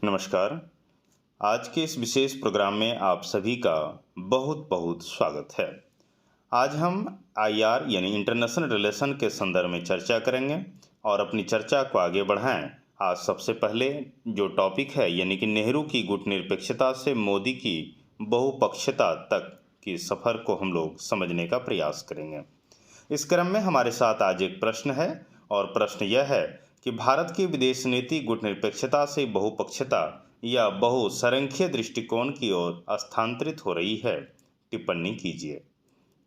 नमस्कार। आज के इस विशेष प्रोग्राम में आप सभी का बहुत बहुत स्वागत है। आज हम आईआर यानी इंटरनेशनल रिलेशन के संदर्भ में चर्चा करेंगे और अपनी चर्चा को आगे बढ़ाएं। आज सबसे पहले जो टॉपिक है यानी कि नेहरू की गुटनिरपेक्षता से मोदी की बहुपक्षता तक की सफ़र को हम लोग समझने का प्रयास करेंगे। इस क्रम में हमारे साथ आज एक प्रश्न है और प्रश्न यह है कि भारत की विदेश नीति गुटनिरपेक्षता से बहुपक्षता या बहुसंरक्षीय दृष्टिकोण की ओर स्थानांतरित हो रही है। टिप्पणी कीजिए।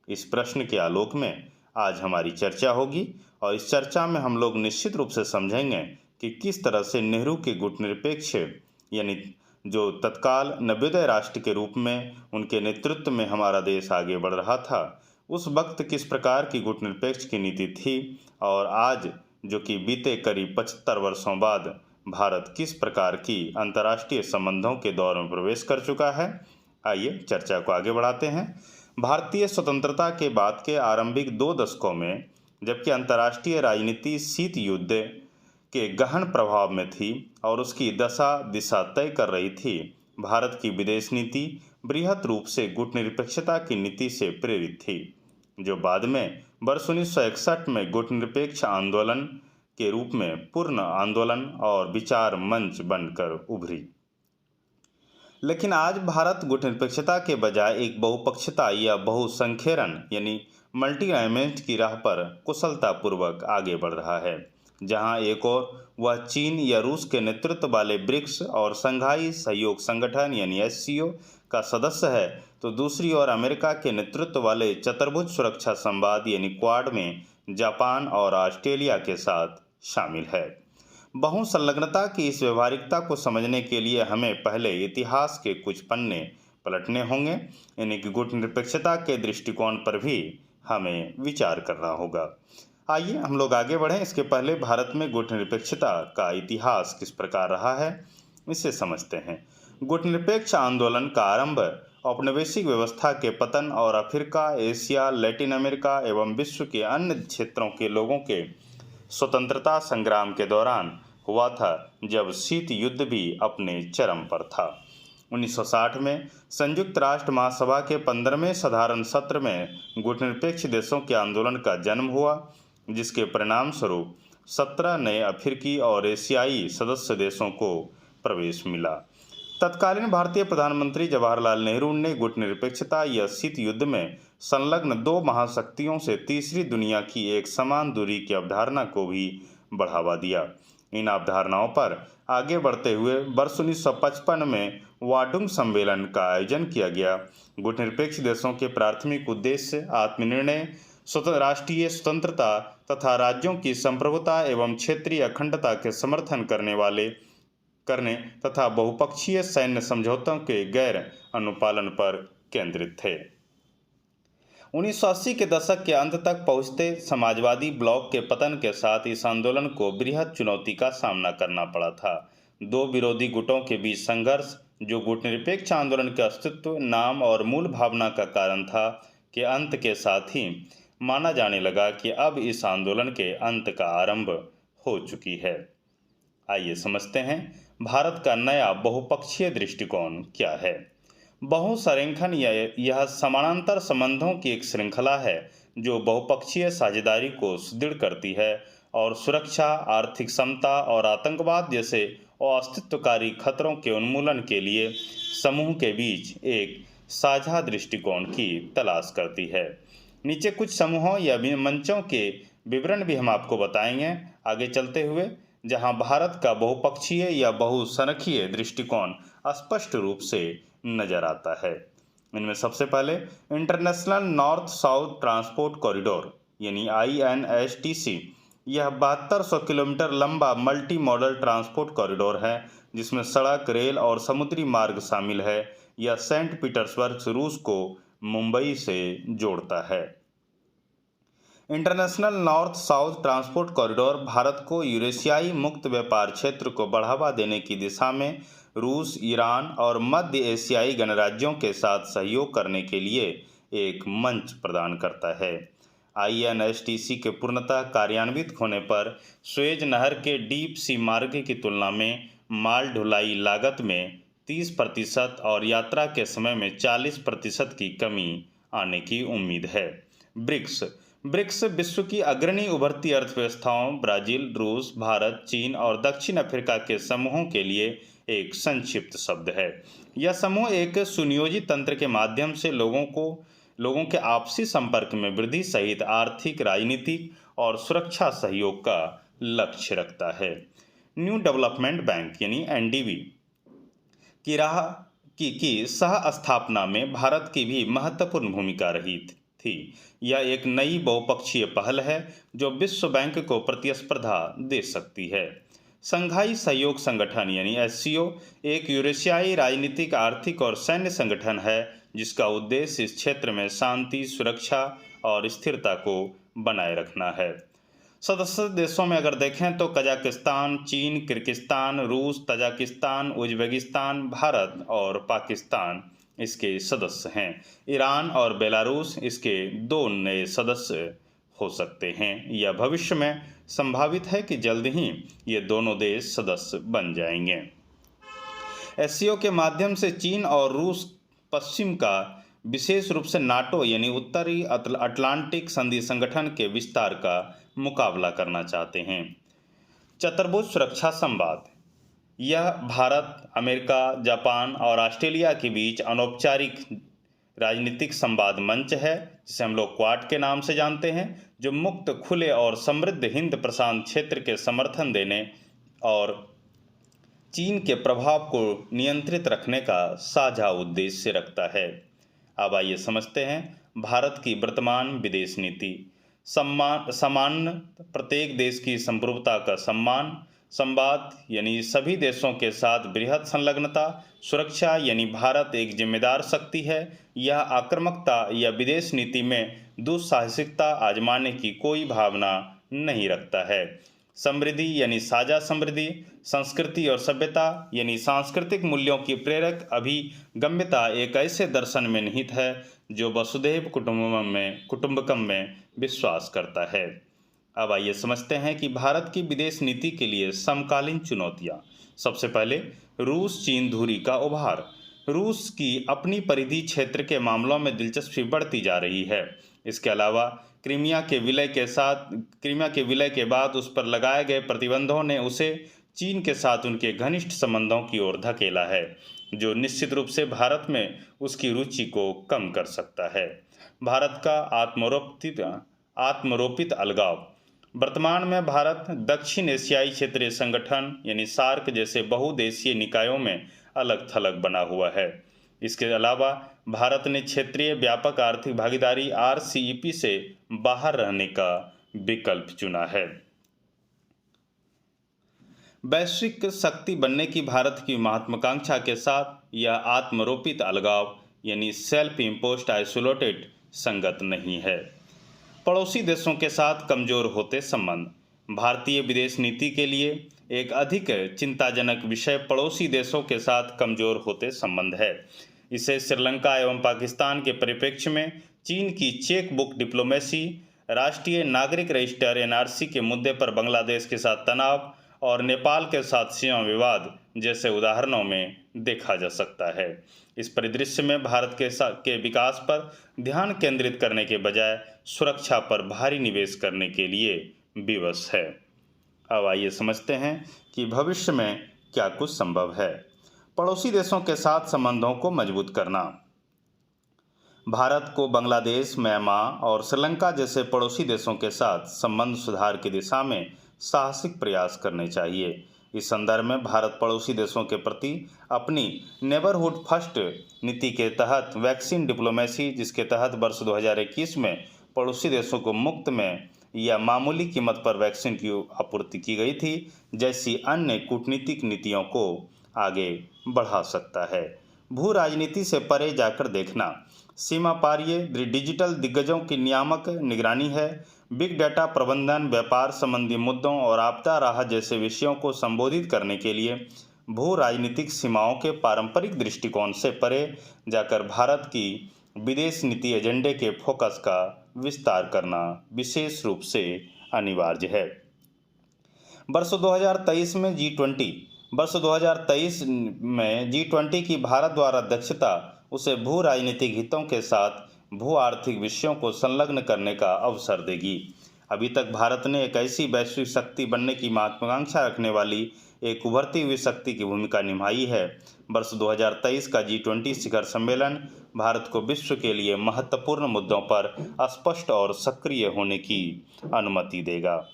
इस प्रश्न के आलोक में आज हमारी चर्चा होगी और इस चर्चा में हम लोग निश्चित रूप से समझेंगे कि किस तरह से नेहरू के गुटनिरपेक्ष यानी जो तत्काल नवोदय राष्ट्र के रूप में उनके नेतृत्व में हमारा देश आगे बढ़ रहा था, उस वक्त किस प्रकार की गुटनिरपेक्ष की नीति थी और आज जो कि बीते करीब 75 वर्षों बाद भारत किस प्रकार की अंतर्राष्ट्रीय संबंधों के दौर में प्रवेश कर चुका है। आइए चर्चा को आगे बढ़ाते हैं। भारतीय स्वतंत्रता के बाद के आरंभिक 2 दशकों में, जबकि अंतर्राष्ट्रीय राजनीति शीत युद्ध के गहन प्रभाव में थी और उसकी दशा दिशा तय कर रही थी, भारत की विदेश नीति बृहत रूप से गुटनिरपेक्षता की नीति से प्रेरित थी, जो बाद में वर्ष 1961 में गुटनिरपेक्ष आंदोलन के रूप में पूर्ण आंदोलन और विचार मंच बनकर उभरी। लेकिन आज भारत गुटनिरपेक्षता के बजाय एक बहुपक्षता या बहुसंरक्षण यानी मल्टी अलाइनमेंट की राह पर कुशलतापूर्वक आगे बढ़ रहा है, जहां एक ओर वह चीन या रूस के नेतृत्व वाले ब्रिक्स और शंघाई सहयोग संगठन यानी एससीओ का सदस्य है, तो दूसरी ओर अमेरिका के नेतृत्व वाले चतुर्भुज सुरक्षा संवाद यानी क्वाड में जापान और ऑस्ट्रेलिया के साथ शामिल है। बहुसंलग्नता की इस व्यवहारिकता को समझने के लिए हमें पहले इतिहास के कुछ पन्ने पलटने होंगे, यानी कि गुटनिरपेक्षता के दृष्टिकोण पर भी हमें विचार करना होगा। आइए हम लोग आगे बढ़ें। इसके पहले भारत में गुटनिरपेक्षता का इतिहास किस प्रकार रहा है, इसे समझते हैं। गुटनिरपेक्ष आंदोलन का आरंभ औपनिवेशिक व्यवस्था के पतन और अफ्रीका, एशिया, लैटिन अमेरिका एवं विश्व के अन्य क्षेत्रों के लोगों के स्वतंत्रता संग्राम के दौरान हुआ था, जब शीत युद्ध भी अपने चरम पर था। 1960 में संयुक्त राष्ट्र महासभा के 15वें साधारण सत्र में गुटनिरपेक्ष देशों के आंदोलन का जन्म हुआ, जिसके परिणाम स्वरूप 17 नए अफ्रीकी और एशियाई सदस्य देशों को प्रवेश मिला। तत्कालीन भारतीय प्रधानमंत्री जवाहरलाल नेहरू ने गुटनिरपेक्षता या शीत युद्ध में संलग्न 2 महाशक्तियों से तीसरी दुनिया की एक समान दूरी की अवधारणा को भी बढ़ावा दिया। इन अवधारणाओं पर आगे बढ़ते हुए वर्ष 1955 में वाडुंग सम्मेलन का आयोजन किया गया। गुटनिरपेक्ष देशों के प्राथमिक उद्देश्य आत्मनिर्णय, राष्ट्रीय स्वतंत्रता तथा राज्यों की संप्रभुता एवं क्षेत्रीय अखंडता के समर्थन करने तथा बहुपक्षीय सैन्य समझौतों के गैर अनुपालन पर केंद्रित थे। 1980 के दशक के अंत तक पहुंचते समाजवादी ब्लॉक के पतन के साथ इस आंदोलन को बृहद चुनौती का सामना करना पड़ा था। 2 विरोधी गुटों के बीच संघर्ष, जो गुटनिरपेक्ष आंदोलन के अस्तित्व, नाम और मूल भावना का कारण था, के अंत के साथ ही माना जाने लगा कि अब इस आंदोलन के अंत का आरंभ हो चुकी है। आइए समझते हैं भारत का नया बहुपक्षीय दृष्टिकोण क्या है। बहुसंरक्षण यह समानांतर संबंधों की एक श्रृंखला है जो बहुपक्षीय साझेदारी को सुदृढ़ करती है और सुरक्षा, आर्थिक समता और आतंकवाद जैसे अस्तित्वकारी खतरों के उन्मूलन के लिए समूह के बीच एक साझा दृष्टिकोण की तलाश करती है। नीचे कुछ समूहों या मंचों के विवरण भी हम आपको बताएंगे आगे चलते हुए, जहां भारत का बहुपक्षीय या बहुसंरक्षीय दृष्टिकोण स्पष्ट रूप से नजर आता है। इनमें सबसे पहले international north south transport corridor यानी INSTC। यह 7200 किलोमीटर लंबा मल्टी मॉडल ट्रांसपोर्ट कॉरिडोर है, जिसमें सड़क, रेल और समुद्री मार्ग शामिल है। यह सेंट पीटर्सबर्ग रूस को मुंबई से जोड़ता है। International north south transport corridor Bharat को यूरेशियाई मुक्त व्यापार क्षेत्र को बढ़ावा देने की दिशा में रूस, ईरान और मध्य एशियाई गणराज्यों के साथ सहयोग करने के लिए एक मंच प्रदान करता है। INSTC के पूर्णतः कार्यान्वित होने पर सुएज नहर के डीप सी मार्ग की तुलना में माल ढुलाई लागत में 30% और यात्रा के समय में 40% की कमी आने की उम्मीद है। ब्रिक्स ब्रिक्स विश्व की अग्रणी उभरती अर्थव्यवस्थाओं ब्राजील, रूस, भारत, चीन और दक्षिण अफ्रीका के समूहों के लिए एक संक्षिप्त शब्द है। यह समूह एक सुनियोजित तंत्र के माध्यम से लोगों के आपसी संपर्क में वृद्धि सहित आर्थिक, राजनीतिक और सुरक्षा सहयोग का लक्ष्य रखता है। न्यू डेवलपमेंट बैंक यानी एनडीबी की राह की सह स्थापना में भारत की भी महत्वपूर्ण भूमिका रही थी। यह एक नई बहुपक्षीय पहल है जो विश्व बैंक को प्रतिस्पर्धा दे सकती है। संघाई सहयोग संगठन यानी एससीओ एक यूरेशियाई राजनीतिक, आर्थिक और सैन्य संगठन है जिसका उद्देश्य इस क्षेत्र में शांति, सुरक्षा और स्थिरता को बनाए रखना है। सदस्य देशों में अगर देखें तो कजाकिस्तान, चीन, किर्गिस्तान, रूस, तजाकिस्तान, उज्बेकिस्तान, भारत और पाकिस्तान इसके सदस्य हैं। ईरान और बेलारूस इसके 2 नए सदस्य हो सकते हैं। यह भविष्य में संभावित है कि जल्द ही ये दोनों देश सदस्य बन जाएंगे। एससीओ के माध्यम से चीन और रूस पश्चिम का, विशेष रूप से नाटो यानी उत्तरी अटलांटिक संधि संगठन के विस्तार का मुकाबला करना चाहते हैं। चतुर्भुज सुरक्षा संवाद यह भारत, अमेरिका, जापान और ऑस्ट्रेलिया के बीच अनौपचारिक राजनीतिक संवाद मंच है जिसे हम लोग क्वाड के नाम से जानते हैं, जो मुक्त, खुले और समृद्ध हिंद प्रशांत क्षेत्र के समर्थन देने और चीन के प्रभाव को नियंत्रित रखने का साझा उद्देश्य रखता है। अब आइए समझते हैं भारत की वर्तमान विदेश नीति। सामान्य प्रत्येक देश की संप्रभुता का सम्मान, संवाद यानी सभी देशों के साथ बृहद संलग्नता, सुरक्षा यानी भारत एक जिम्मेदार शक्ति है, यह आक्रामकता या विदेश नीति में दुस्साहसिकता आजमाने की कोई भावना नहीं रखता है। समृद्धि यानी साझा समृद्धि, संस्कृति और सभ्यता यानी सांस्कृतिक मूल्यों की प्रेरक अभिगम्यता एक ऐसे दर्शन में निहित है जो वसुधैव कुटुंबकम में विश्वास करता है। अब आइए समझते हैं कि भारत की विदेश नीति के लिए समकालीन चुनौतियां। सबसे पहले रूस चीन दूरी का उभार। रूस की अपनी परिधि क्षेत्र के मामलों में दिलचस्पी बढ़ती जा रही है। इसके अलावा क्रीमिया के विलय के बाद उस पर लगाए गए प्रतिबंधों ने उसे चीन के साथ उनके घनिष्ठ संबंधों की ओर धकेला है, जो निश्चित रूप से भारत में उसकी रुचि को कम कर सकता है। भारत का आत्मरोपित अलगाव। वर्तमान में भारत दक्षिण एशियाई क्षेत्रीय संगठन यानी सार्क जैसे बहुदेशीय निकायों में अलग थलग बना हुआ है। इसके अलावा भारत ने क्षेत्रीय व्यापक आर्थिक भागीदारी RCEP से बाहर रहने का विकल्प चुना है। वैश्विक शक्ति बनने की भारत की महत्वाकांक्षा के साथ यह आत्मरोपित अलगाव यानी सेल्फ इम्पोज्ड आइसोलेटेड संगत नहीं है। पड़ोसी देशों के साथ कमजोर होते संबंध। भारतीय विदेश नीति के लिए एक अधिक चिंताजनक विषय पड़ोसी देशों के साथ कमजोर होते संबंध है। इसे श्रीलंका एवं पाकिस्तान के परिप्रेक्ष्य में चीन की चेक बुक डिप्लोमेसी, राष्ट्रीय नागरिक रजिस्टर NRC के मुद्दे पर बांग्लादेश के साथ तनाव और नेपाल के साथ सीमा विवाद जैसे उदाहरणों में देखा जा सकता है। इस परिदृश्य में भारत के विकास पर ध्यान केंद्रित करने के बजाय सुरक्षा पर भारी निवेश करने के लिए विवश है। अब आइए समझते हैं कि भविष्य में क्या कुछ संभव है। पड़ोसी देशों के साथ संबंधों को मजबूत करना। भारत को बांग्लादेश, म्यांमार और श्रीलंका जैसे पड़ोसी देशों के साथ संबंध सुधार की दिशा में साहसिक प्रयास करने चाहिए। इस संदर्भ में भारत पड़ोसी देशों के प्रति अपनी नेबरहुड फर्स्ट नीति के तहत वैक्सीन डिप्लोमेसी, जिसके तहत वर्ष 2021 में पड़ोसी देशों को मुफ्त में या मामूली कीमत पर वैक्सीन की आपूर्ति की गई थी, जैसी अन्य कूटनीतिक नीतियों को आगे बढ़ा सकता है। भू राजनीति से परे जाकर देखना। सीमा पारीय डिजिटल दिग्गजों की नियामक निगरानी है। बिग डाटा प्रबंधन, व्यापार संबंधी मुद्दों और आपदा राहत जैसे विषयों को संबोधित करने के लिए भू राजनीतिक सीमाओं के पारंपरिक दृष्टिकोण से परे जाकर भारत की विदेश नीति एजेंडे के फोकस का विस्तार करना विशेष रूप से अनिवार्य है। वर्ष 2023 में G20 वर्ष 2023 में G20 की भारत द्वारा अध्यक्षता उसे भू राजनीतिक हितों के साथ भू आर्थिक विषयों को संलग्न करने का अवसर देगी। अभी तक भारत ने एक ऐसी वैश्विक शक्ति बनने की महत्वाकांक्षा रखने वाली एक उभरती हुई शक्ति की भूमिका निभाई है। वर्ष 2023 का G20 शिखर सम्मेलन भारत को विश्व के लिए महत्वपूर्ण मुद्दों पर स्पष्ट और सक्रिय होने की अनुमति देगा।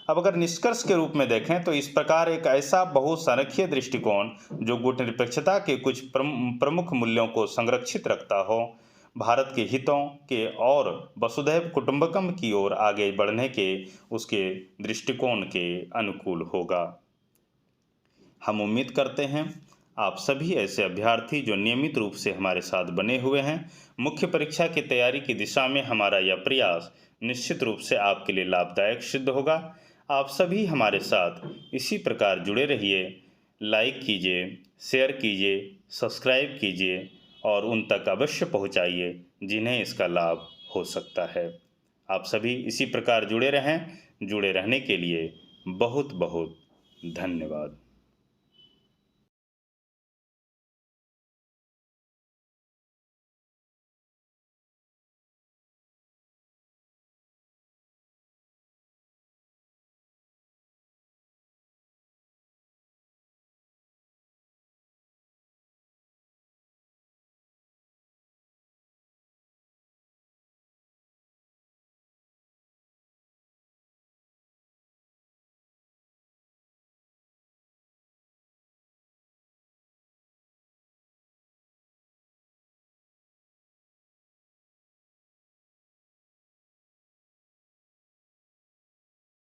अब अगर निष्कर्ष के रूप में देखें तो इस प्रकार एक ऐसा बहुसंरक्षीय दृष्टिकोण जो गुटनिरपेक्षता के कुछ प्रमुख मूल्यों को संरक्षित रखता हो, भारत के हितों के और वसुधैव कुटुंबकम की ओर आगे बढ़ने के उसके दृष्टिकोण के अनुकूल होगा। हम उम्मीद करते हैं आप सभी ऐसे अभ्यर्थी जो नियमित रूप से हमारे साथ बने हुए हैं, मुख्य परीक्षा की तैयारी की दिशा में हमारा यह प्रयास निश्चित रूप से आपके लिए लाभदायक सिद्ध होगा। आप सभी हमारे साथ इसी प्रकार जुड़े रहिए। लाइक कीजिए, शेयर कीजिए, सब्सक्राइब कीजिए और उन तक अवश्य पहुंचाइए जिन्हें इसका लाभ हो सकता है। आप सभी इसी प्रकार जुड़े रहें। जुड़े रहने के लिए बहुत बहुत धन्यवाद।